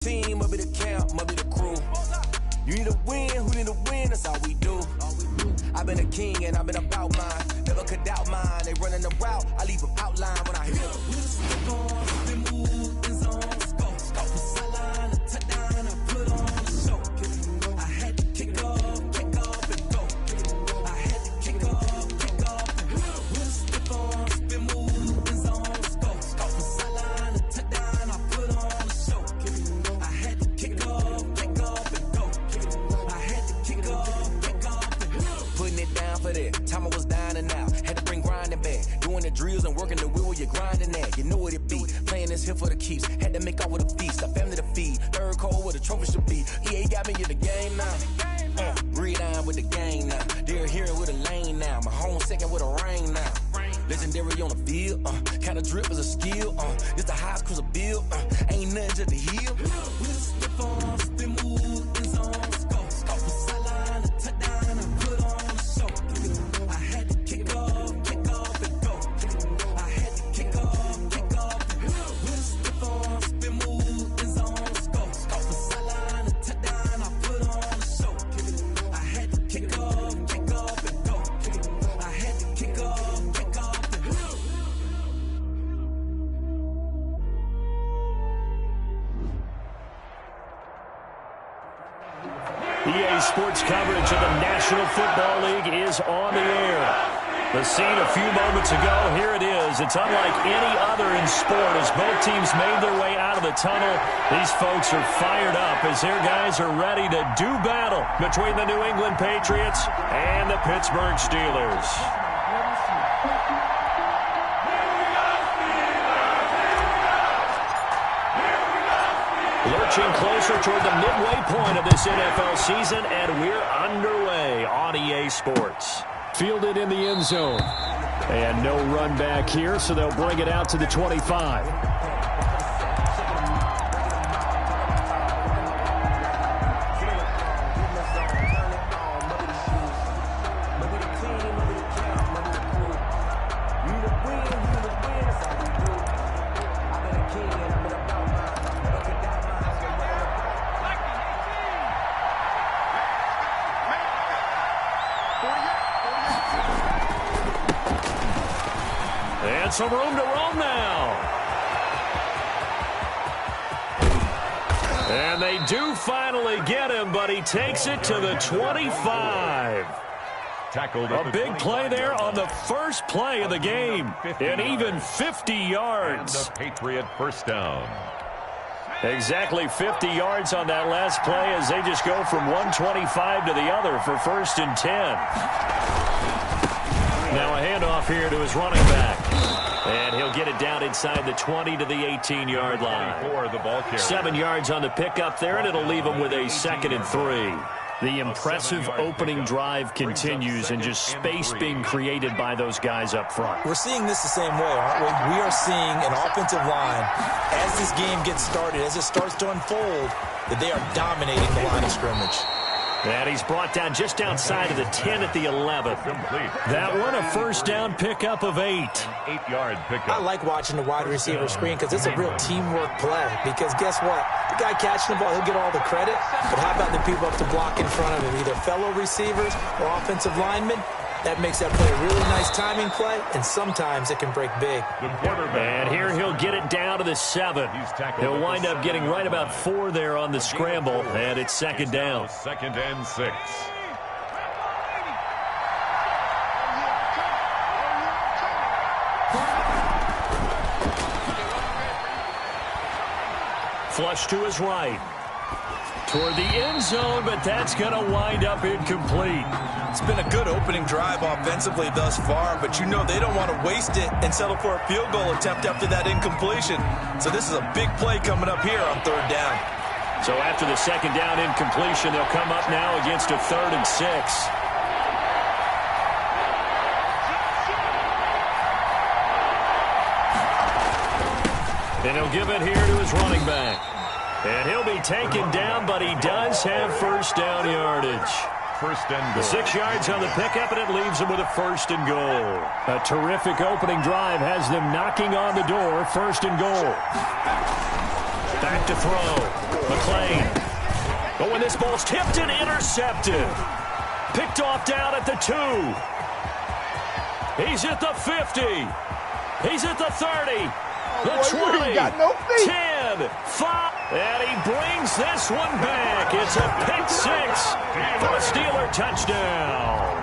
Team, up be the camp, up be the crew. You need a win, who need a win, that's all we do. I've been a king and I've been about mine. Never could doubt mine, they running the route, I leave them outline when I hear them. Time I was dying and out, had to bring grinding back. Doing the drills and working the wheel, you're grinding that. You know what it be, playing this here for the keeps. Had to make off with a feast, a family to feed. Third cold where the trophy should be. EA got me in the game now. Breathe on with the game now. They're here with a lane now. My home second with a rain now. Legendary on the field, kind of drip is a skill. It's the highest cruiser bill, ain't nothing just to heal. We just slip on, spin move, in zone, scope for sideline, a touchdown, I put on the show. I had to kick off and go. I had to kick off and go. We just slip on, spin move, in zone, scope for sideline, a touchdown, I put on the show. I had to kick off and go. I had to kick off and go. EA Sports coverage of the National Football League is on the air. The scene a few moments ago, here it is. It's unlike any other in sport as both teams made their way out of the tunnel. These folks are fired up as their guys are ready to do battle between the New England Patriots and the Pittsburgh Steelers. Lurching closer toward the midway point of this NFL season, and we're underway on EA Sports. Fielded in the end zone. And no run back here, so they'll bring it out to the 25. And some room to roam now. And they do finally get him, but he takes it to the 25. Tackled A big play there on the first play of the game. And even 50 yards. The Patriot first down. Exactly 50 yards on that last play as they just go from 125 to the other for 1st and 10. Now a handoff here to his running back. And he'll get it down inside the 20 to the 18-yard line. 7 yards on the pickup there, and it'll leave him with a 2nd and 3. The impressive opening drive continues and just space being created by those guys up front. We're seeing this the same way, aren't we? We are seeing an offensive line, as this game gets started, as it starts to unfold, that they are dominating the line of scrimmage. And he's brought down just outside of the 10 at the 11. That one a first down pickup of 8. 8-yard pickup. I like watching the wide receiver screen because it's a real teamwork play. Because guess what? The guy catching the ball, he'll get all the credit. But how about the people up to block in front of him, either fellow receivers or offensive linemen? That makes that play a really nice timing play, and sometimes it can break big. And here he'll get it down to the 7. He'll wind up getting right about 4 there on the scramble, and it's 2nd down. 2nd and 6. Flush to his right. Toward the end zone, but that's going to wind up incomplete. It's been a good opening drive offensively thus far, but you know they don't want to waste it and settle for a field goal attempt after that incompletion. So this is a big play coming up here on 3rd down. So after the 2nd down incompletion, they'll come up now against a 3rd and 6. And he'll give it here to his running back. And he'll be taken down, but he does have first down yardage. First and goal. 6 yards on the pickup, and it leaves him with a 1st and goal. A terrific opening drive has them knocking on the door. 1st and goal. Back to throw. McLean. Oh, and this ball's tipped and intercepted. Picked off down at the 2. He's at the 50. He's at the 30. The 20. Got no feet. 10. 5. And he brings this one back. It's a pick 6 for a Steeler touchdown.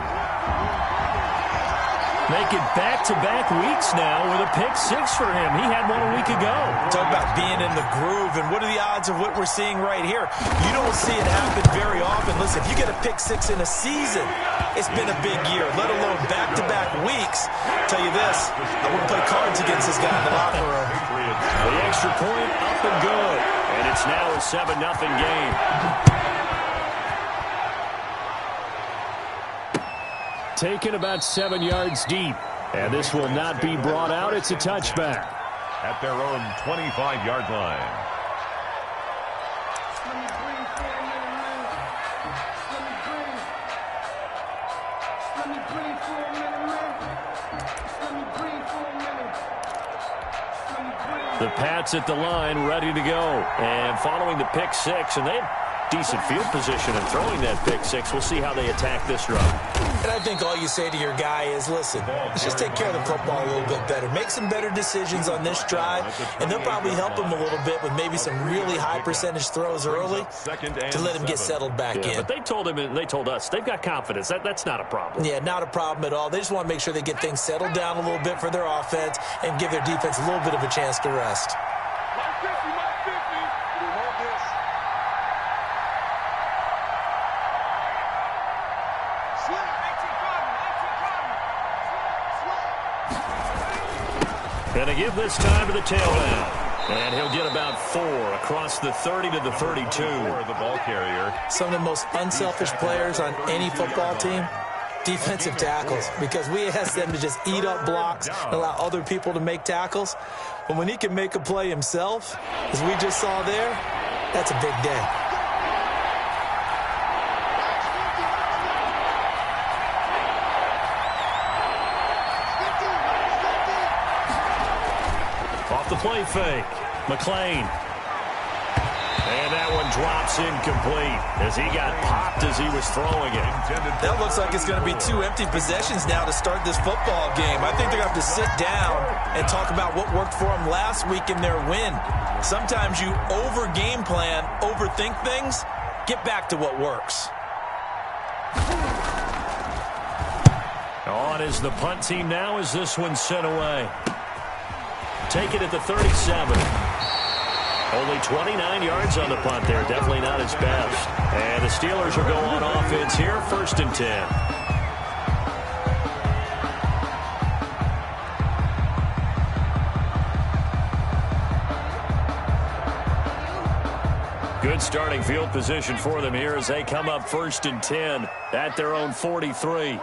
Making back-to-back weeks now with a pick 6 for him. He had one a week ago. Talk about being in the groove, and what are the odds of what we're seeing right here? You don't see it happen very often. Listen, if you get a pick 6 in a season, it's been a big year, let alone back-to-back weeks. Tell you this, I wouldn't play cards against this guy in the locker room. The extra point up and good. And it's now a 7-0 game. Taken about 7 yards deep. And this will not be brought out. It's a touchback. At their own 25-yard line. The Pats at the line, ready to go. And following the pick 6, and they had decent field position in throwing that pick 6. We'll see how they attack this run. And I think all you say to your guy is, listen, let's just take care of the football a little bit better. Make some better decisions on this drive, and they'll probably help him a little bit with maybe some really high percentage throws early to let him get settled back in. But they told him, and they told us, they've got confidence. That's not a problem. Yeah, not a problem at all. They just want to make sure they get things settled down a little bit for their offense and give their defense a little bit of a chance to rest. Going to give this time to the tailback. And he'll get about 4 across the 30 to the 32. The ball carrier. Some of the most unselfish players on any football team, defensive tackles, because we ask them to just eat up blocks and allow other people to make tackles. But when he can make a play himself, as we just saw there, that's a big day. Off the play fake. McLean. And that one drops incomplete as he got popped as he was throwing it. That looks like it's going to be 2 empty possessions now to start this football game. I think they're going to have to sit down and talk about what worked for them last week in their win. Sometimes you over-game plan, overthink things. Get back to what works. On is the punt team now as this one's sent away. Take it at the 37. Only 29 yards on the punt there. Definitely not his best. And the Steelers will go on offense here, 1st and 10. Good starting field position for them here as they come up 1st and 10 at their own 43.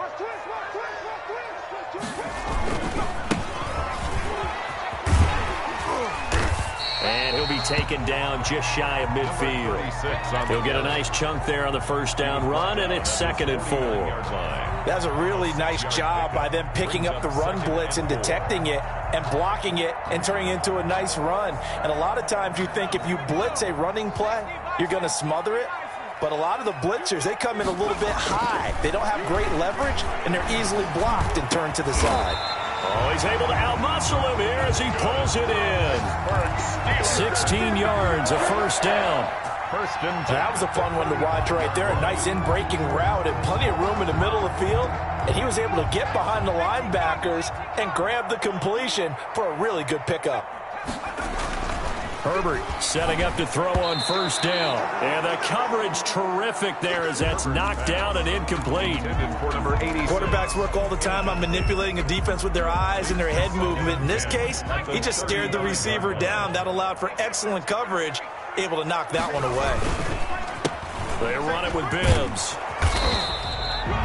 And he'll be taken down just shy of midfield. He'll get a nice chunk there on the 1st down run, and it's 2nd and 4. That was a really nice job by them picking up the run blitz and detecting it and blocking it and turning it into a nice run. And a lot of times you think if you blitz a running play, you're going to smother it. But a lot of the blitzers, they come in a little bit high. They don't have great leverage, and they're easily blocked and turned to the side. Oh, he's able to outmuscle him here as he pulls it in. 16 yards, a 1st down. 1st and 10. That was a fun one to watch right there. A nice in-breaking route and plenty of room in the middle of the field. And he was able to get behind the linebackers and grab the completion for a really good pickup. Herbert setting up to throw on 1st down. And the coverage terrific there as that's knocked down and incomplete. Quarterbacks work all the time on manipulating a defense with their eyes and their head movement. In this case, he just stared the receiver down. That allowed for excellent coverage, able to knock that one away. They run it with Bibbs.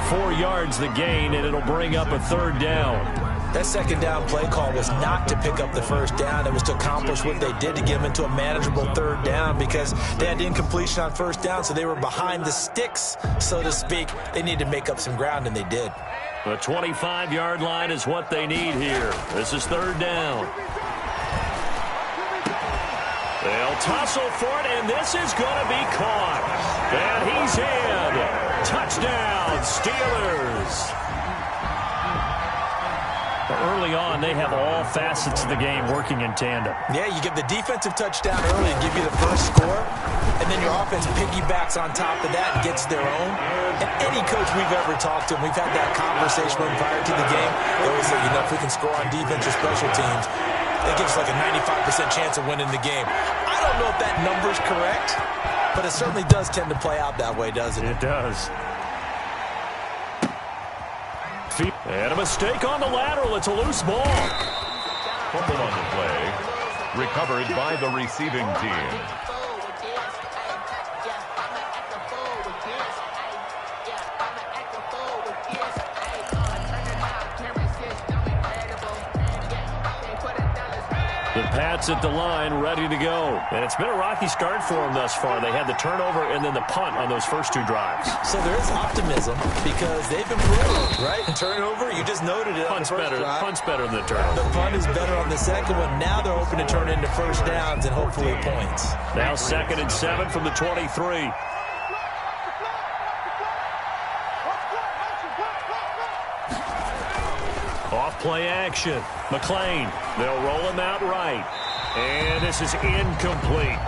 4 yards the gain, and it'll bring up a 3rd down. That 2nd down play call was not to pick up the 1st down. It was to accomplish what they did to get them into a manageable 3rd down because they had incompletion on 1st down, so they were behind the sticks, so to speak. They needed to make up some ground, and they did. The 25-yard line is what they need here. This is 3rd down. They'll tussle for it, and this is going to be caught. And he's in. Touchdown, Steelers. Early on, they have all facets of the game working in tandem. Yeah, you give the defensive touchdown early and give you the first score, and then your offense piggybacks on top of that and gets their own. And any coach we've ever talked to, and we've had that conversation with them prior to the game, they always say, you know, if we can score on defense or special teams, it gives us like a 95% chance of winning the game. I don't know if that number's correct, but it certainly does tend to play out that way, doesn't it? It does. And a mistake on the lateral. It's a loose ball. Fumble on the play. Recovered by the receiving team. The Pats at the line, ready to go. And it's been a rocky start for them thus far. They had the turnover and then the punt on those first two drives. So there is optimism because they've improved, right? Turnover, you just noted it. Punt's better than the The turnover. punt is better on the second one. Now they're hoping to turn into first downs and hopefully points. Now 2nd and 7 from the 23. Off play action. McLean. They'll roll him out right. And this is incomplete.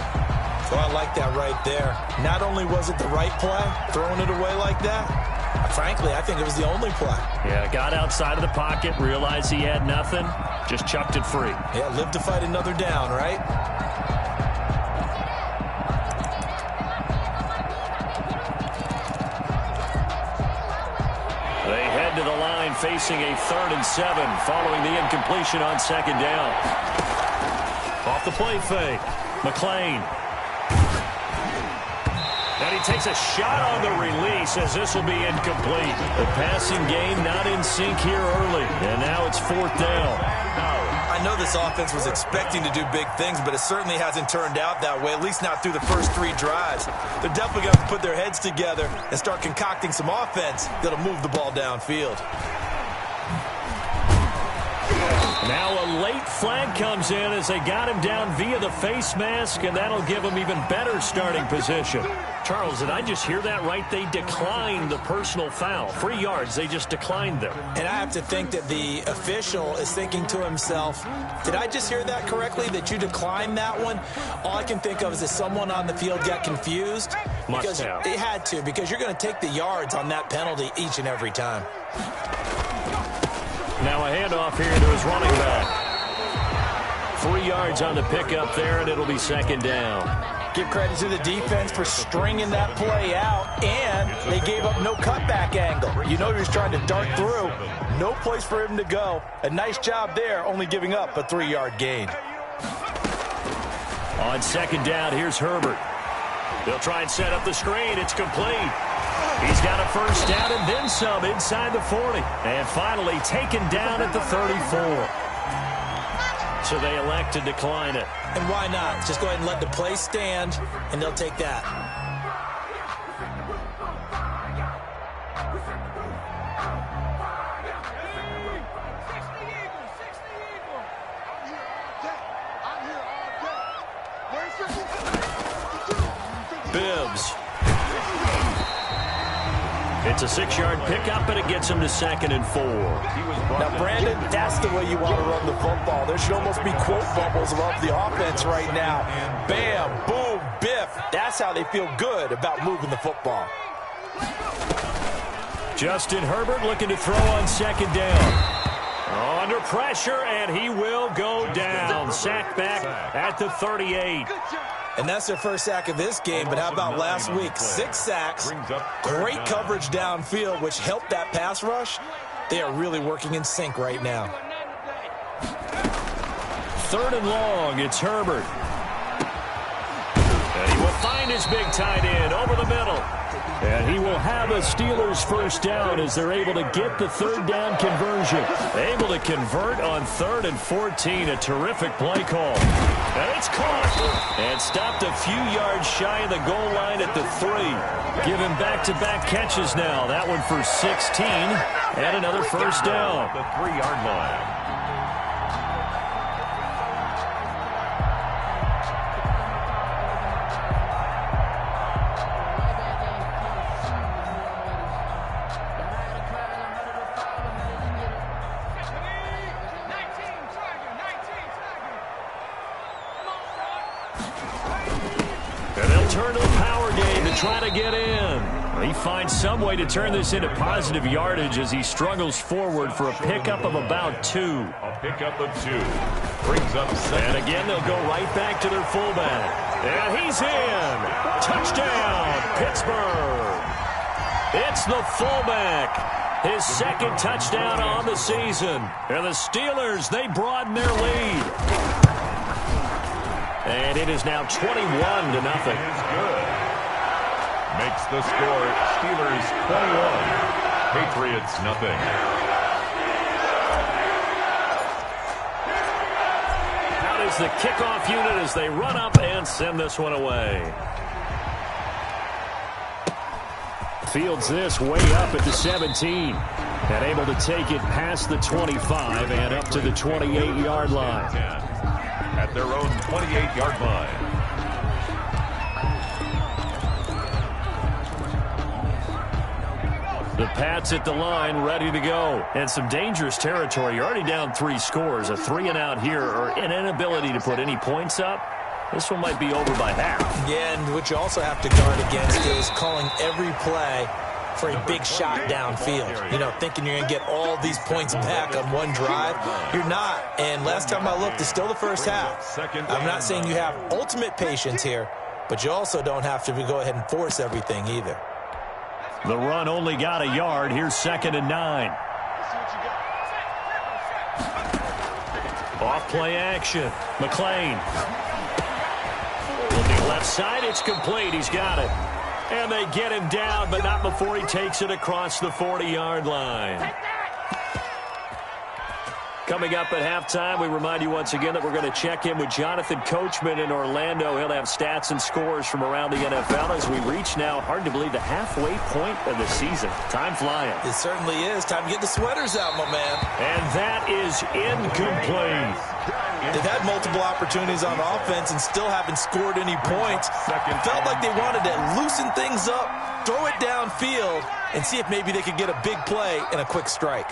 So I like that right there. Not only was it the right play, throwing it away like that, frankly, I think it was the only play. Yeah, got outside of the pocket, realized he had nothing, just chucked it free. Yeah, live to fight another down, right? They head to the line facing a 3rd and 7 following the incompletion on 2nd down. Off the play fake. McLean. And he takes a shot on the release as this will be incomplete. The passing game not in sync here early. And now it's 4th down. I know this offense was expecting to do big things, but it certainly hasn't turned out that way, at least not through the first 3 drives. They're definitely going to put their heads together and start concocting some offense that'll move the ball downfield. Now a late flag comes in as they got him down via the face mask, and that'll give him even better starting position. Charles, did I just hear that right? They declined the personal foul. 3 yards, they just declined them. And I have to think that the official is thinking to himself, did I just hear that correctly, that you declined that one? All I can think of is that someone on the field got confused. Must have. It had to, because you're going to take the yards on that penalty each and every time. Now a handoff here to his running back. 3 yards on the pickup there, and it'll be 2nd down. Give credit to the defense for stringing that play out, and they gave up no cutback angle. You know he was trying to dart through. No place for him to go. A nice job there, only giving up a 3-yard gain. On 2nd down, here's Herbert. They'll try and set up the screen. It's complete. He's got a first down and then some inside the 40. And finally taken down at the 34. So they elect to decline it. And why not? Just go ahead and let the play stand, and they'll take that. Bibbs. It's a 6-yard pickup, and it gets him to 2nd and 4. Now, Brandon, that's the way you want to run the football. There should almost be quote bubbles above the offense right now. Bam, boom, biff. That's how they feel good about moving the football. Justin Herbert looking to throw on 2nd down. Under pressure, and he will go down. Sacked back at the 38. And that's their first sack of this game, but how about last week? 6 sacks, great coverage downfield, which helped that pass rush. They are really working in sync right now. 3rd and long, it's Herbert. And he will find his big tight end over the middle. And he will have a Steelers first down as they're able to get the 3rd down conversion. Able to convert on 3rd and 14. A terrific play call. And it's caught. And stopped a few yards shy of the goal line at the 3. Give him back-to-back catches now. That one for 16. And another first down. The 3-yard line. turn to the power game to try to get in. He finds some way to turn this into positive yardage as he struggles forward for a pickup of about 2. A pickup of 2. Brings up 7. And again, they'll go right back to their fullback. And he's in. Touchdown, Pittsburgh. It's the fullback. His second touchdown on the season. And the Steelers, they broaden their lead. And it is now 21-0. Is good. Makes the score Steelers 21, Patriots nothing. Out is the kickoff unit as they run up and send this one away. Fields this way up at the 17. And able to take it past the 25 and up to the 28-yard line. At their own 28-yard line. The Pats at the line, ready to go. And some dangerous territory. You're already down 3 scores. A 3-and-out here, or an inability to put any points up. This one might be over by half. Yeah, and what you also have to guard against is calling every play for a big shot downfield. You know, thinking you're going to get all these points back on one drive. You're not. And last time I looked, it's still the first half. I'm not saying you have ultimate patience here, but you also don't have to go ahead and force everything either. The run only got a yard. Here's 2nd and 9. Off play action. McLean. Looking left side. It's complete. He's got it. And they get him down, but not before he takes it across the 40-yard line. Coming up at halftime, we remind you once again that we're going to check in with Jonathan Coachman in Orlando. He'll have stats and scores from around the NFL as we reach now, hard to believe, the halfway point of the season. Time flying. It certainly is. Time to get the sweaters out, my man. And that is incomplete. They've had multiple opportunities on offense and still haven't scored any points. Felt like they wanted to loosen things up, throw it downfield, and see if maybe they could get a big play and a quick strike.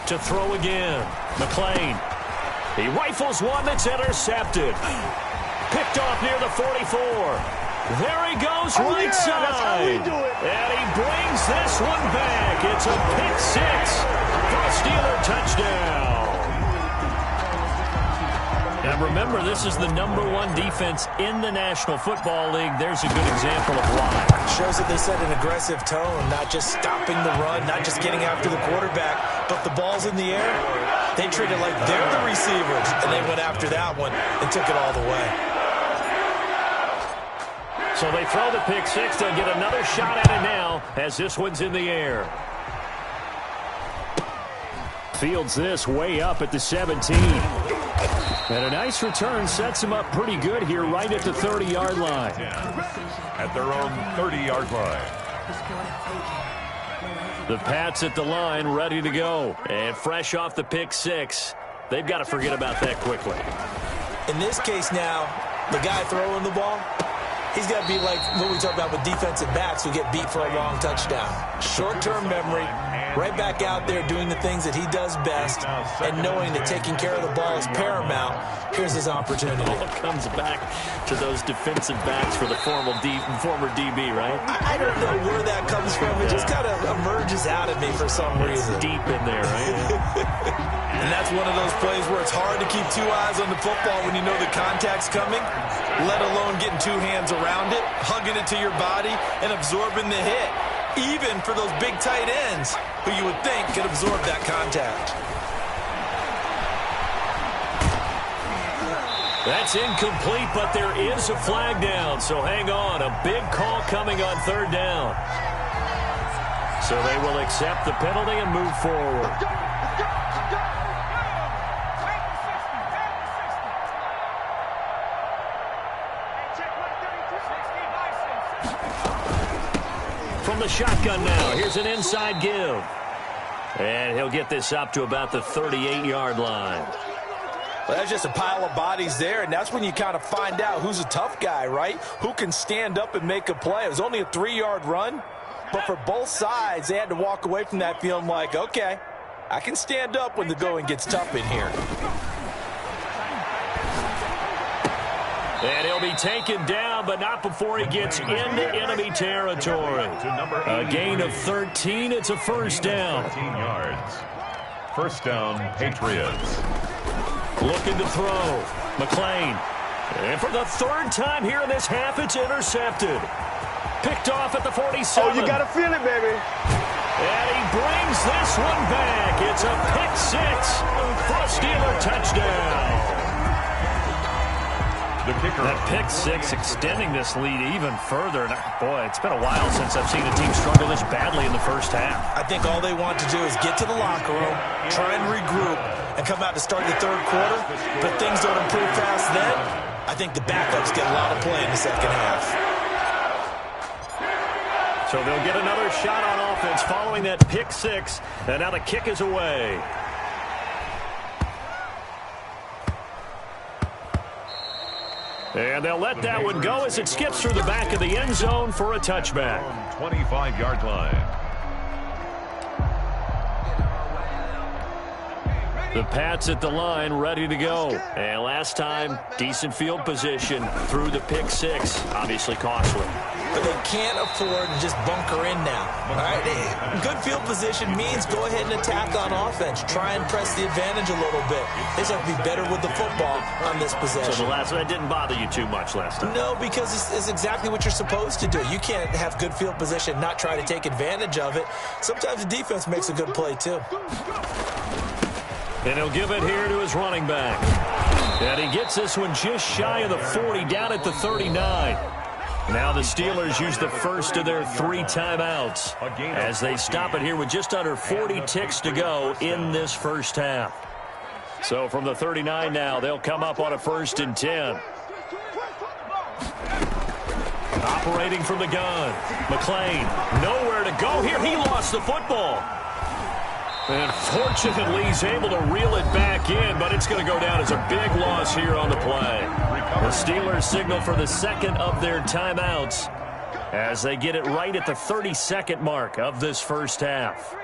To throw again. McLean. He rifles one that's intercepted. Picked off near the 44. There he goes, right side. And he brings this one back. It's a pick 6 for a Steeler touchdown. And remember, this is the #1 defense in the National Football League. There's a good example of why. Shows that they set an aggressive tone, not just stopping the run, not just getting after the quarterback, but the ball's in the air. They treat it like they're the receivers, and they went after that one and took it all the way. So they throw the pick 6. They'll get another shot at it now as this one's in the air. Fields this way up at the 17. And a nice return sets him up pretty good here right at the 30-yard line. At their own 30-yard line. The Pats at the line, ready to go. And fresh off the pick 6. They've got to forget about that quickly. In this case now, the guy throwing the ball, he's got to be like what we talk about with defensive backs who get beat for a long touchdown. Short-term memory, right back out there doing the things that he does best, and knowing that taking care of the ball is paramount. Here's his opportunity. Ball comes back to those defensive backs for the former DB, right? I don't know where that comes from. It just kind of emerges out of me for some reason. It's deep in there, right? And that's one of those plays where it's hard to keep 2 eyes on the football when you know the contact's coming, let alone getting 2 hands around it, hugging it to your body, and absorbing the hit. Even for those big tight ends who you would think could absorb that contact. That's incomplete, but there is a flag down, so hang on. A big call coming on 3rd down. So they will accept the penalty and move forward. From the shotgun now, here's an inside give. And he'll get this up to about the 38-yard line. Well, that's just a pile of bodies there, and that's when you kind of find out who's a tough guy, right? Who can stand up and make a play. It was only a 3-yard run, but for both sides, they had to walk away from that feeling like, okay, I can stand up when the going gets tough in here. And he'll be taken down, but not before he gets into enemy territory. A gain of 13. It's a first down. 13 yards. First down, Patriots. Looking to throw. McLean. And for the third time here in this half, it's intercepted. Picked off at the 47. Oh, you got to feel it, baby. And he brings this one back. It's a pick six for a Steeler touchdown. The kicker. That pick six extending this lead even further. And boy, it's been a while since I've seen a team struggle this badly in the first half. I think all they want to do is get to the locker room, try and regroup, and come out to start the third quarter. But things don't improve fast then. I think the backups get a lot of play in the second half. So they'll get another shot on offense following that pick six. And now the kick is away. And they'll let that one go as it skips through the back of the end zone for a touchback. 25-yard line. The Pats at the line, ready to go. And last time, decent field position through the pick six. Obviously costly. But they can't afford to just bunker in now. All right, good field position means go ahead and attack on offense. Try and press the advantage a little bit. They just have to be better with the football on this possession. So the last one didn't bother you too much last time? No, because it's exactly what you're supposed to do. You can't have good field position, not try to take advantage of it. Sometimes the defense makes a good play, too. And he'll give it here to his running back. And he gets this one just shy of the 40, down at the 39. Now the Steelers use the first of their 3 timeouts as they stop it here with just under 40 ticks to go in this first half. So from the 39 now, they'll come up on a 1st and 10. Operating from the gun. McLean, nowhere to go here. He lost the football. And fortunately, he's able to reel it back in, but it's going to go down as a big loss here on the play. The Steelers signal for the second of their timeouts as they get it right at the 32nd mark of this first half.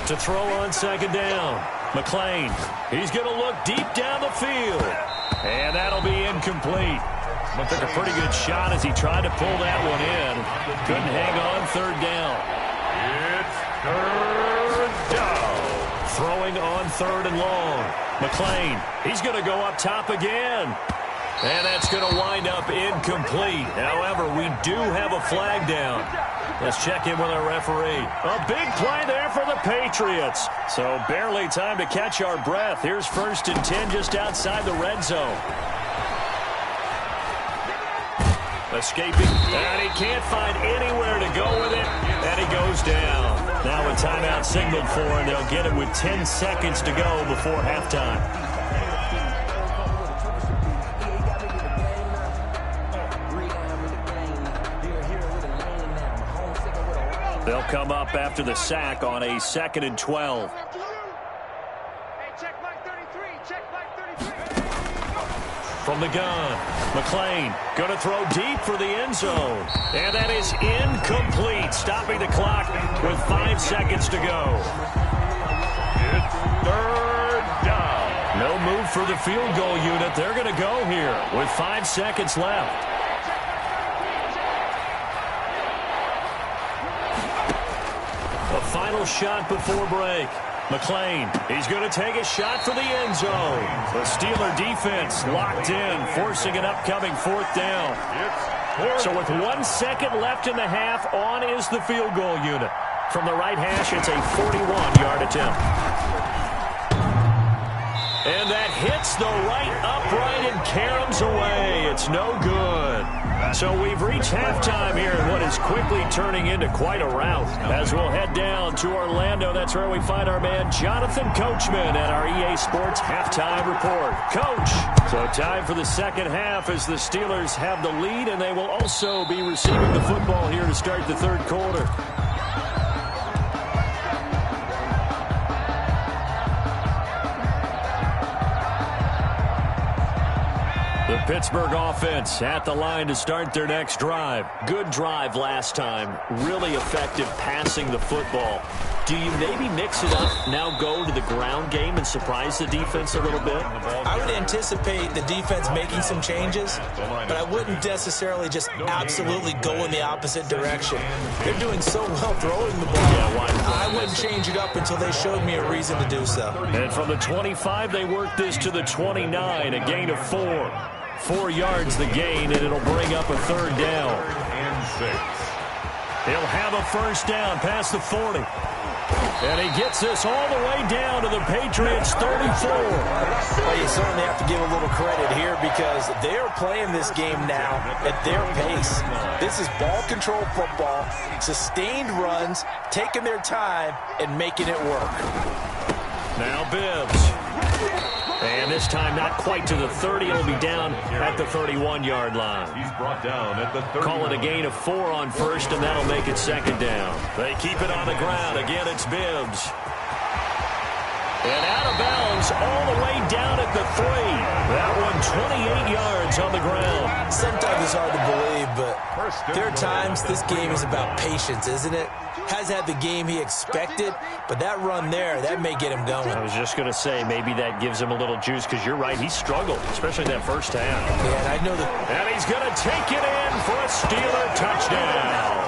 To throw on second down, McLean. He's going to look deep down the field. And that'll be incomplete. Took a pretty good shot as he tried to pull that one in. Couldn't hang on third down. Third down. Throwing on 3rd and long. McLean, he's going to go up top again. And that's going to wind up incomplete. However, we do have a flag down. Let's check in with our referee. A big play there for the Patriots. So barely time to catch our breath. Here's 1st and 10 just outside the red zone. Escaping, and he can't find anywhere to go with it, and he goes down. Now a timeout signaled for, and they'll get it with 10 seconds to go before halftime. They'll come up after the sack on a 2nd and 12. From the gun, McLean going to throw deep for the end zone. And that is incomplete, stopping the clock with 5 seconds to go. It's 3rd down. No move for the field goal unit. They're going to go here with 5 seconds left. A final shot before break. McLean, he's going to take a shot for the end zone. The Steeler defense locked in, forcing an upcoming 4th down. So with 1 second left in the half, on is the field goal unit. From the right hash, it's a 41-yard attempt. And that hits the right upright and caroms away. It's no good. So we've reached halftime here in what is quickly turning into quite a rout. As we'll head down to Orlando, that's where we find our man Jonathan Coachman at our EA Sports Halftime Report. Coach, so time for the second half as the Steelers have the lead, and they will also be receiving the football here to start the third quarter. The Pittsburgh offense at the line to start their next drive. Good drive last time. Really effective passing the football. Do you maybe mix it up, now go to the ground game and surprise the defense a little bit? I would anticipate the defense making some changes, but I wouldn't necessarily just absolutely go in the opposite direction. They're doing so well throwing the ball. I wouldn't change it up until they showed me a reason to do so. And from the 25, they work this to the 29, a gain of 4. 4 yards the gain, and it'll bring up a third down. And 6. He'll have a first down past the 40. And he gets this all the way down to the Patriots' 34. Well, you certainly have to give a little credit here because they're playing this game now at their pace. This is ball control football, sustained runs, taking their time, and making it work. Now Bibbs. And this time not quite to the 30. It'll be down at the 31-yard line. He's brought down at the 30. Call it a gain of 4 on first, and that'll make it second down. They keep it on the ground. Again, it's Bibbs. And out of bounds all the way down at the 3. That one 28 yards on the ground. Sometimes it's hard to believe, but there are times this game is about patience, isn't it? Has had the game he expected, but that run there, that may get him going. I was just going to say, maybe that gives him a little juice, because you're right, he struggled, especially that first half. Yeah, and I know that. And he's going to take it in for a Steeler touchdown.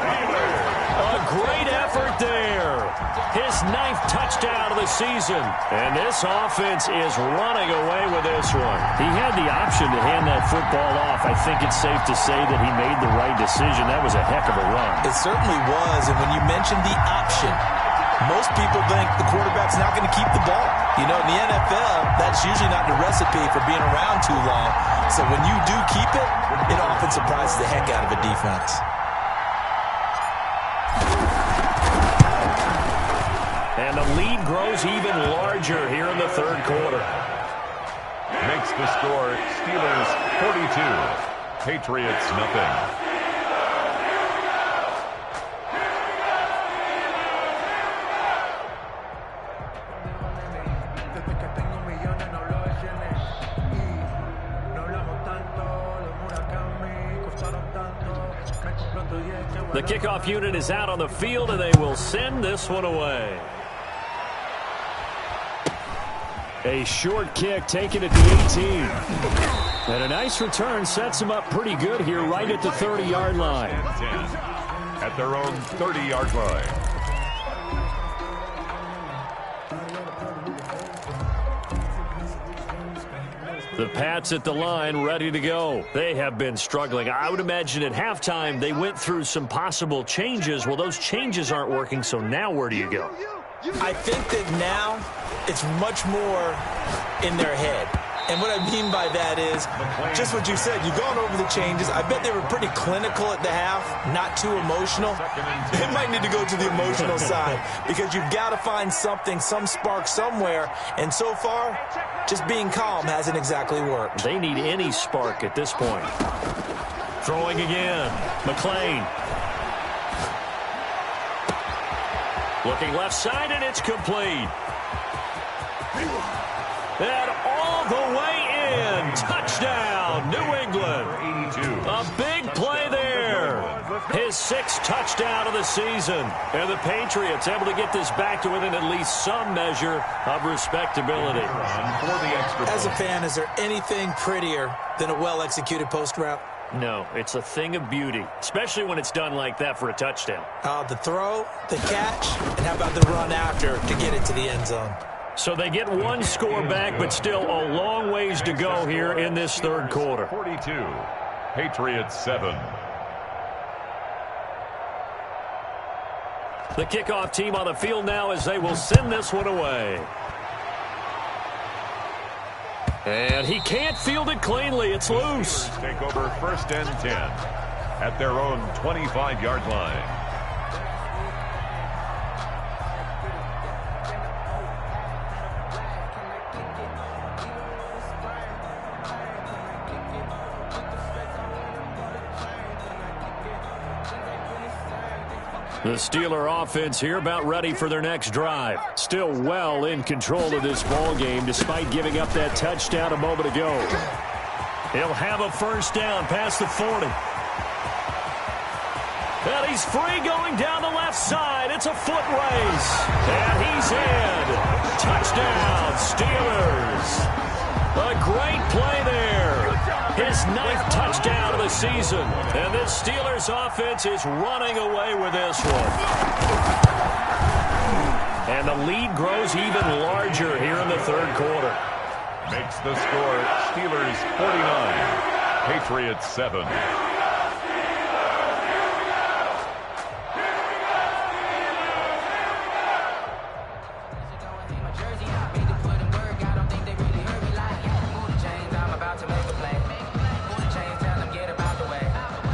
A great effort there. His 9th touchdown of the season. And this offense is running away with this one. He had the option to hand that football off. I think it's safe to say that he made the right decision. That was a heck of a run. It certainly was. And when you mentioned the option, most people think the quarterback's not going to keep the ball. You know, in the NFL, that's usually not the recipe for being around too long. So when you do keep it, it often surprises the heck out of a defense. And the lead grows even larger here in the third quarter. Makes the score Steelers 42, Patriots nothing. The kickoff unit is out on the field, and they will send this one away. A short kick taken at the 18. And a nice return sets them up pretty good here right at the 30-yard line. At their own 30-yard line. The Pats at the line, ready to go. They have been struggling. I would imagine at halftime they went through some possible changes. Well, those changes aren't working, so now where do you go? I think that now it's much more in their head. And what I mean by that is just what you said. You've gone over the changes. I bet they were pretty clinical at the half, not too emotional. They might need to go to the emotional side because you've got to find something, some spark somewhere. And so far, just being calm hasn't exactly worked. They need any spark at this point. Throwing again. McClain. Looking left side, and it's complete. And all the way in. Touchdown, New England. A big play there. His 6th touchdown of the season. And the Patriots able to get this back to within at least some measure of respectability. As a fan, is there anything prettier than a well-executed post route? No, it's a thing of beauty, especially when it's done like that for a touchdown. The throw, the catch, and how about the run after to get it to the end zone? So they get one score back, but still a long ways to go here in this third quarter. 42, Patriots 7. The kickoff team on the field now as they will send this one away. And he can't field it cleanly. It's loose. Take over 1st and 10 at their own 25-yard line. The Steeler offense here about ready for their next drive. Still well in control of this ball game despite giving up that touchdown a moment ago. He'll have a first down past the 40. And he's free going down the left side. It's a foot race. And he's in. Touchdown, Steelers. A great play there. His 9th touchdown of the season. And this Steelers offense is running away with this one. And the lead grows even larger here in the third quarter. Makes the score Steelers 49, Patriots 7.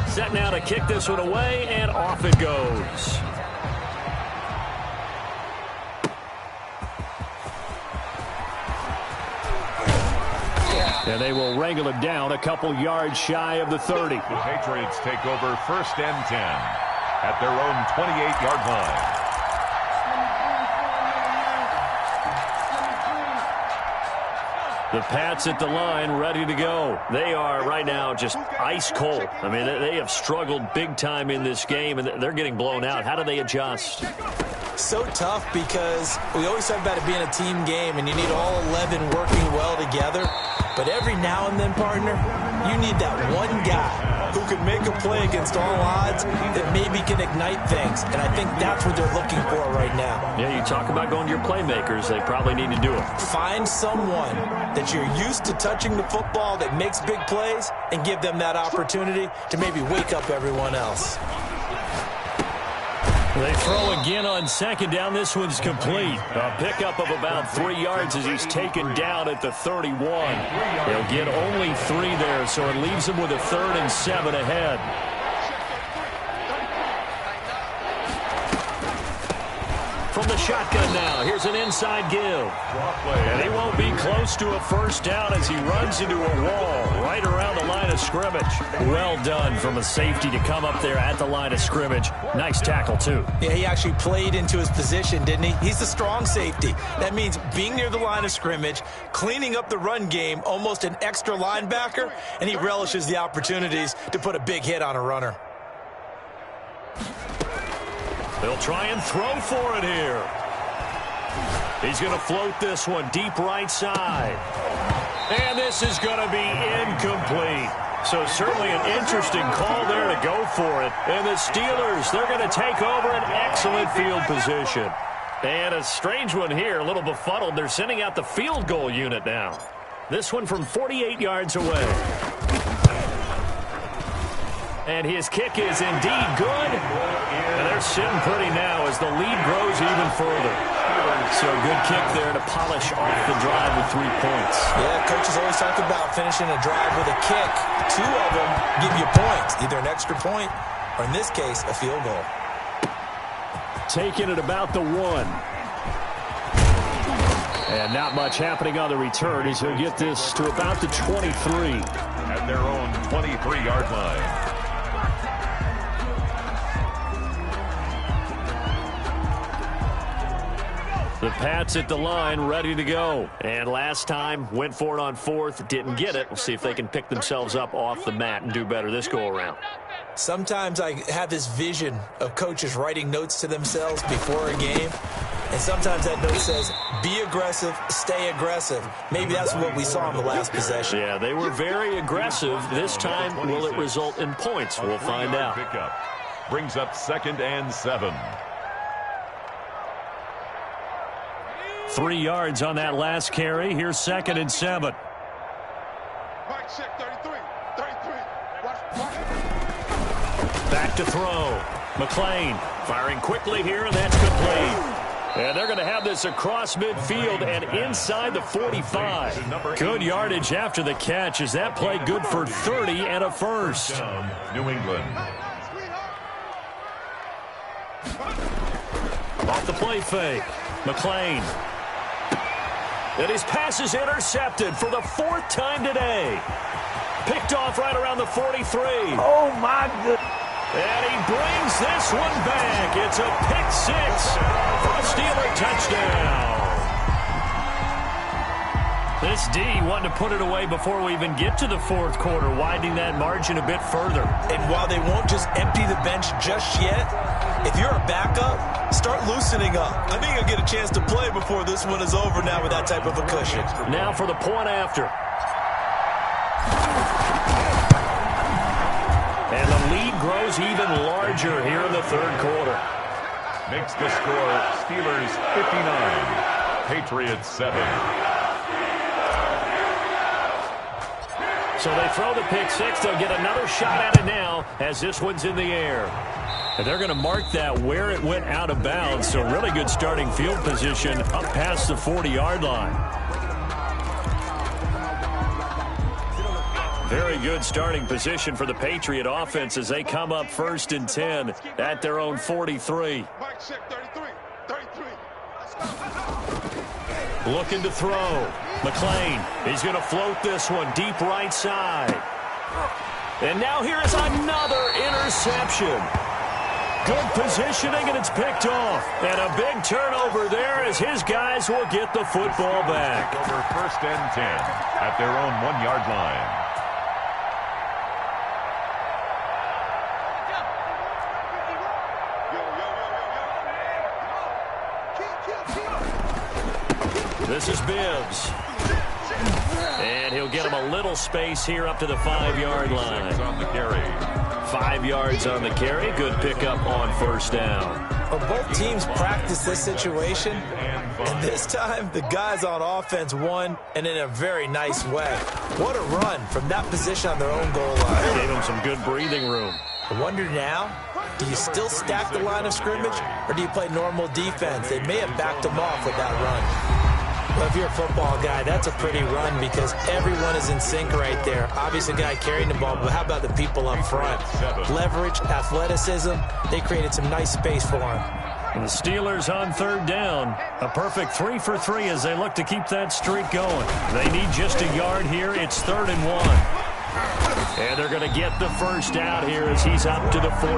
Set now to kick this one away, and off it goes. And they will wrangle it down a couple yards shy of the 30. The Patriots take over 1st and 10 at their own 28-yard line. The Pats at the line, ready to go. They are right now just ice cold. I mean, they have struggled big time in this game, and they're getting blown out. How do they adjust? So tough because we always talk about it being a team game, and you need all 11 working well together. But every now and then, partner, you need that one guy who can make a play against all odds that maybe can ignite things. And I think that's what they're looking for right now. Yeah, you talk about going to your playmakers. They probably need to do it. Find someone that you're used to touching the football that makes big plays and give them that opportunity to maybe wake up everyone else. They throw again on 2nd down. This one's complete. A pickup of about 3 yards as he's taken down at the 31. They'll get only 3 there, so it leaves them with a 3rd and 7 ahead. From the shotgun now, here's an inside give. And he won't be close to a 1st down as he runs into a wall right around the line of scrimmage. Well done from a safety to come up there at the line of scrimmage. Nice tackle, too. Yeah, he actually played into his position, didn't he? He's the strong safety. That means being near the line of scrimmage, cleaning up the run game, almost an extra linebacker, and he relishes the opportunities to put a big hit on a runner. They'll try and throw for it here. He's going to float this one deep right side. And this is going to be incomplete. So certainly an interesting call there to go for it. And the Steelers, they're going to take over an excellent field position. And a strange one here, a little befuddled. They're sending out the field goal unit now. This one from 48 yards away. And his kick is indeed good. And they're sitting pretty now as the lead grows even further. So a good kick there to polish off the drive with 3 points. Yeah, coaches always talk about finishing a drive with a kick. 2 of them give you points, either an extra point or, in this case, a field goal. Taking it about the 1. And not much happening on the return as he'll get this to about the 23. At their own 23-yard line. The Pats at the line, ready to go. And last time, went for it on 4th, didn't get it. We'll see if they can pick themselves up off the mat and do better this go-around. Sometimes I have this vision of coaches writing notes to themselves before a game. And sometimes that note says, be aggressive, stay aggressive. Maybe that's what we saw in the last possession. Yeah, they were very aggressive. This time, will it result in points? We'll find out. Pickup brings up 2nd and 7. 3 yards on that last carry. Here's 2nd and 7. Back to throw. McLean firing quickly here, and that's complete. And they're going to have this across midfield and inside the 45. Good yardage after the catch. Is that play good for 30 and a 1st? New England. Off the play fake. McLean. And his pass is intercepted for the 4th time today. Picked off right around the 43. Oh, my goodness. And he brings this one back. It's a pick 6 for a Steeler touchdown. This D wanting to put it away before we even get to the fourth quarter, widening that margin a bit further. And while they won't just empty the bench just yet, if you're a backup, start loosening up. I think you'll get a chance to play before this one is over now with that type of a cushion. Now for the point after. And the lead grows even larger here in the third quarter. Makes the score Steelers 59, Patriots 7. So they throw the pick six. They'll get another shot at it now as this one's in the air. And they're going to mark that where it went out of bounds. So really good starting field position up past the 40-yard line. Very good starting position for the Patriot offense as they come up 1st and 10 at their own 43. Looking to throw. McLean, he's going to float this one deep right side. And now here is another interception. Good positioning, and it's picked off. And a big turnover there as his guys will get the football back. Over 1st and 10 at their own 1-yard line. This is Bibbs. And he'll get him a little space here up to the 5-yard line. On the carry. 5 yards on the carry. Good pickup on 1st down. Well, both teams practice this situation, and this time the guys on offense won, and in a very nice way. What a run from that position on their own goal line. Gave him some good breathing room. I wonder now, do you still stack the line of scrimmage, or do you play normal defense? They may have backed them off with that run. Well, if you're a football guy, that's a pretty run because everyone is in sync right there. Obviously, a guy carrying the ball, but how about the people up front? Leverage, athleticism, they created some nice space for him. And the Steelers on 3rd down. A perfect 3 for 3 as they look to keep that streak going. They need just a yard here. It's 3rd and 1. And they're going to get the first out here as he's up to the 14.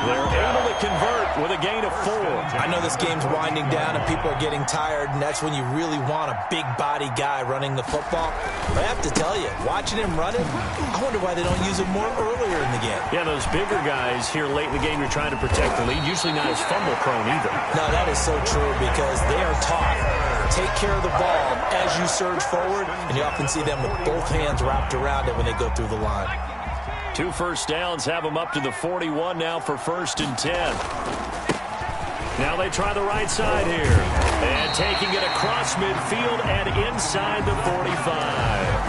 They're able to convert with a gain of 4. I know this game's winding down and people are getting tired, and that's when you really want a big body guy running the football. But I have to tell you, watching him run it, I wonder why they don't use him more earlier in the game. Yeah, those bigger guys here late in the game, you're trying to protect the lead. Usually not as fumble prone either. No, that is so true because they are taught. Take care of the ball as you surge forward, and you often see them with both hands wrapped around it when they go through the line. 2 first downs have them up to the 41 now for 1st and 10. Now they try the right side here. And taking it across midfield and inside the 45.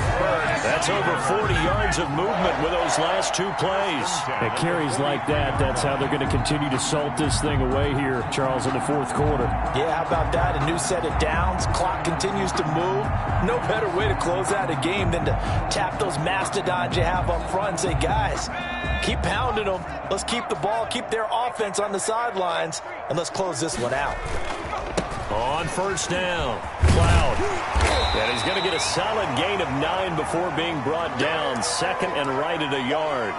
That's over 40 yards of movement with those last 2 plays. At carries like that, that's how they're going to continue to salt this thing away here, Charles, in the 4th quarter. Yeah, how about that? A new set of downs. Clock continues to move. No better way to close out a game than to tap those mastodons you have up front and say, guys, keep pounding them. Let's keep the ball, keep their offense on the sidelines, and let's close this one out. On 1st down, Cloud. And he's going to get a solid gain of 9 before being brought down. 2nd and right at a yard.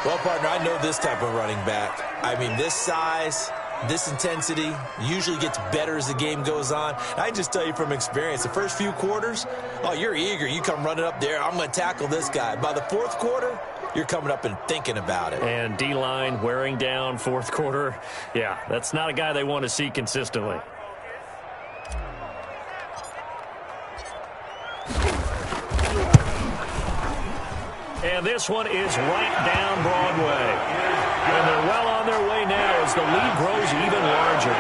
Well, partner, I know this type of running back. I mean, this size, this intensity usually gets better as the game goes on. I can just tell you from experience, the first few quarters, oh, you're eager. You come running up there, I'm going to tackle this guy. By the 4th quarter, you're coming up and thinking about it. And D-line wearing down 4th quarter. Yeah, that's not a guy they want to see consistently. And this one is right down Broadway. And they're well on their way now as the lead grows even larger.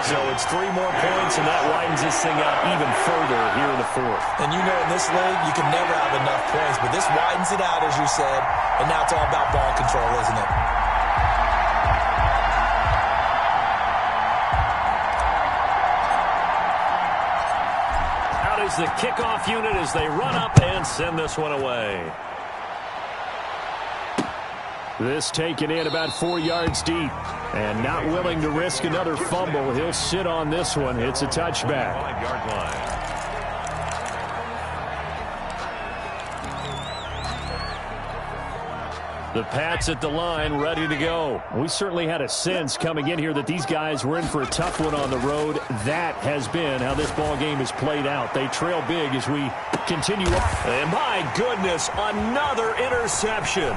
So it's 3 more points, and that widens this thing out even further here in the 4th. And you know in this league, you can never have enough points, but this widens it out, as you said, and now it's all about ball control, isn't it? Out is the kickoff unit as they run up and send this one away. This taken in about 4 yards deep. And not willing to risk another fumble. He'll sit on this one. It's a touchback. 5-yard line. The Pats at the line, ready to go. We certainly had a sense coming in here that these guys were in for a tough one on the road. That has been how this ball game has played out. They trail big as we continue. And my goodness, another interception.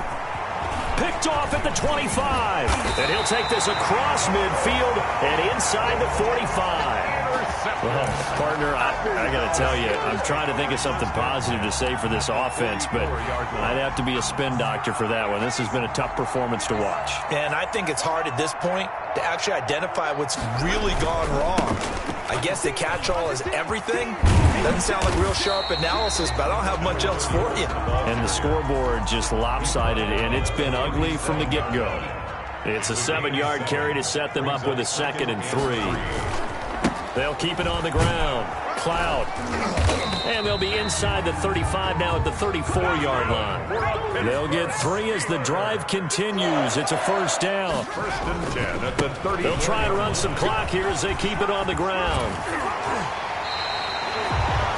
Picked off at the 25. And he'll take this across midfield and inside the 45. Well, partner, I got to tell you, I'm trying to think of something positive to say for this offense, but I'd have to be a spin doctor for that one. This has been a tough performance to watch. And I think it's hard at this point to actually identify what's really gone wrong. I guess the catch-all is everything. Doesn't sound like real sharp analysis, but I don't have much else for you. And the scoreboard just lopsided, and it's been ugly from the get-go. It's a 7-yard carry to set them up with a 2nd and 3. They'll keep it on the ground. Cloud. And they'll be inside the 35 now at the 34-yard line. They'll get 3 as the drive continues. It's a first down. 1st and 10 at the 30. They'll try to run some clock here as they keep it on the ground.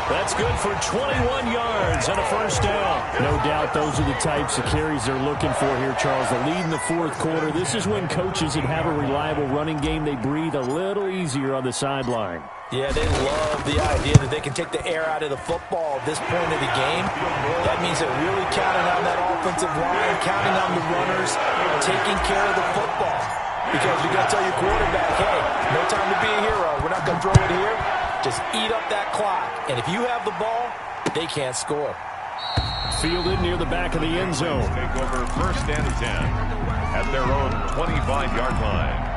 That's good for 21 yards and a first down. No doubt those are the types of carries they're looking for here, Charles. The lead in the 4th quarter. This is when coaches that have a reliable running game, they breathe a little easier on the sideline. Yeah, they love the idea that they can take the air out of the football at this point of the game. That means they're really counting on that offensive line, counting on the runners, taking care of the football. Because you got to tell your quarterback, hey, no time to be a hero. We're not going to throw it here. Just eat up that clock. And if you have the ball, they can't score. Fielded near the back of the end zone. Take over 1st and 10 at their own 25-yard line.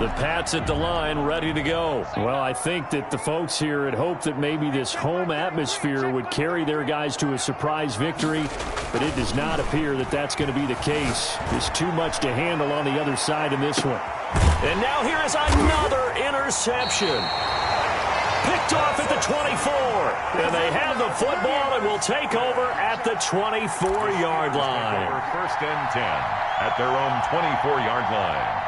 The Pats at the line, ready to go. Well, I think that the folks here had hoped that maybe this home atmosphere would carry their guys to a surprise victory, but it does not appear that that's going to be the case. There's too much to handle on the other side in this one. And now here is another interception. Picked off at the 24. And they have the football and will take over at the 24-yard line. 1st and 10 at their own 24-yard line.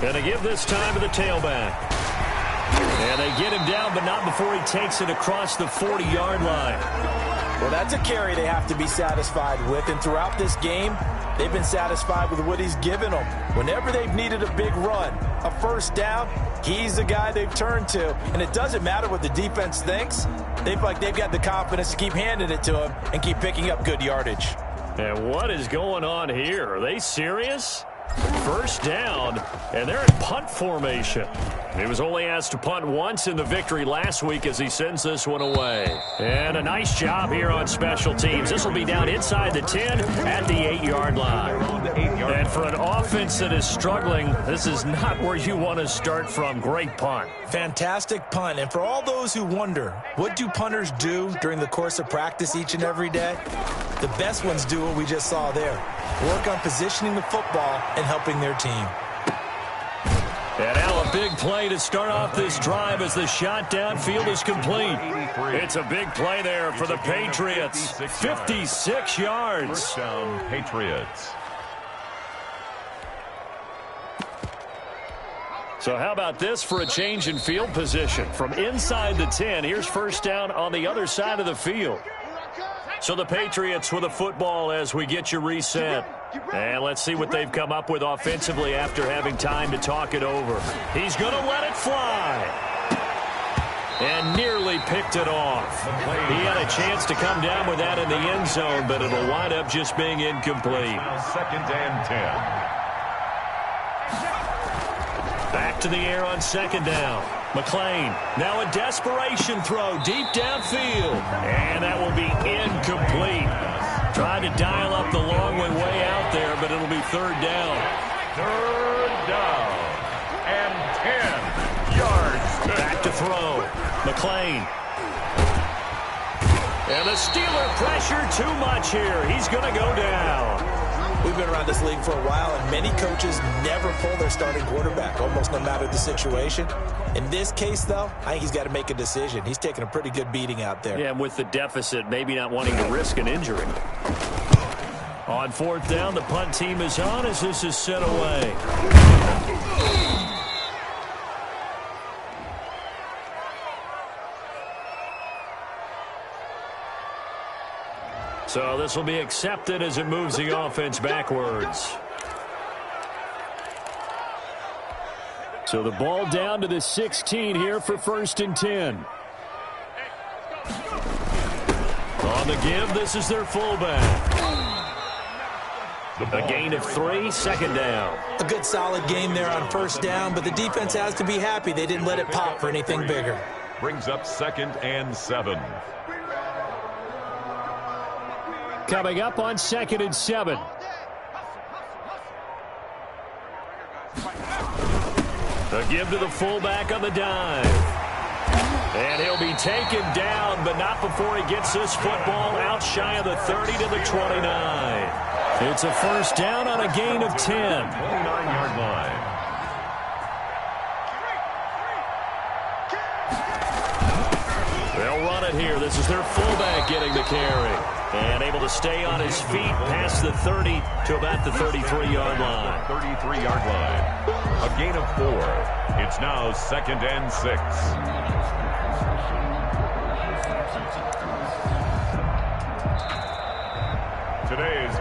And they give this time to the tailback. And they get him down, but not before he takes it across the 40-yard line. Well, that's a carry they have to be satisfied with. And throughout this game, they've been satisfied with what he's given them. Whenever they've needed a big run, a first down, he's the guy they've turned to. And it doesn't matter what the defense thinks. They feel like they've got the confidence to keep handing it to him and keep picking up good yardage. And what is going on here? Are they serious? First down, and they're in punt formation. He was only asked to punt once in the victory last week as he sends this one away. And a nice job here on special teams. This will be down inside the 10 at the 8-yard line. And for an offense that is struggling, this is not where you want to start from. Great punt. Fantastic punt. And for all those who wonder, what do punters do during the course of practice each and every day? The best ones do what we just saw there. Work on positioning the football and helping their team. And now a big play to start off this drive as the shot downfield is complete. It's a big play there for the Patriots. 56 yards. First down, Patriots. So how about this for a change in field position? From inside the 10, here's first down on the other side of the field. So the Patriots with a football as we get you reset. And let's see what they've come up with offensively after having time to talk it over. He's going to let it fly. And nearly picked it off. He had a chance to come down with that in the end zone, but it'll wind up just being incomplete. 2nd and 10. Back to the air on 2nd down. McLean, now a desperation throw deep downfield. And that will be incomplete. Tried to dial up the long way out there, but it'll be 3rd down. 3rd down and 10 yards. Back to throw. McLean. And the Steeler pressure too much here. He's going to go down. We've been around this league for a while, and many coaches never pull their starting quarterback, almost no matter the situation. In this case, though, I think he's got to make a decision. He's taking a pretty good beating out there. Yeah, and with the deficit, maybe not wanting to risk an injury. On fourth down, the punt team is on as this is set away. So this will be accepted as it moves the offense backwards. So the ball down to the 16 here for 1st and 10. On the give, this is their fullback. A gain of 3, 2nd down. A good solid game there on 1st down, but the defense has to be happy they didn't let it pop for anything bigger. Brings up 2nd and 7. Coming up on 2nd and 7. A give to the fullback on the dive. And he'll be taken down, but not before he gets this football out shy of the 30 to the 29. It's a 1st down on a gain of 10. 29-yard line. They'll run it here. This is their fullback getting the carry. And able to stay on his feet past the 30 to about the 33-yard line. 33-yard line. A gain of 4. It's now 2nd and 6.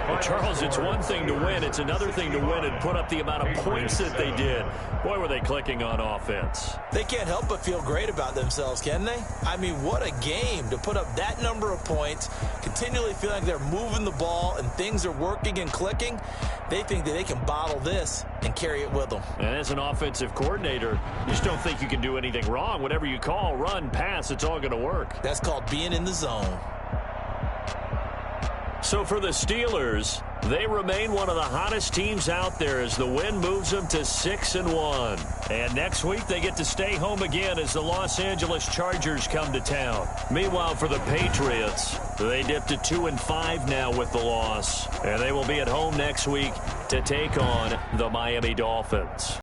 Well, Charles, it's one thing to win. It's another thing to win and put up the amount of points that they did. Boy, were they clicking on offense. They can't help but feel great about themselves, can they? I mean, what a game to put up that number of points, continually feeling like they're moving the ball and things are working and clicking. They think that they can bottle this and carry it with them. And as an offensive coordinator, you just don't think you can do anything wrong. Whatever you call, run, pass, it's all going to work. That's called being in the zone. So for the Steelers, they remain one of the hottest teams out there as the win moves them to 6-1. And next week they get to stay home again as the Los Angeles Chargers come to town. Meanwhile, for the Patriots, they dipped to 2-5 now with the loss. And they will be at home next week to take on the Miami Dolphins.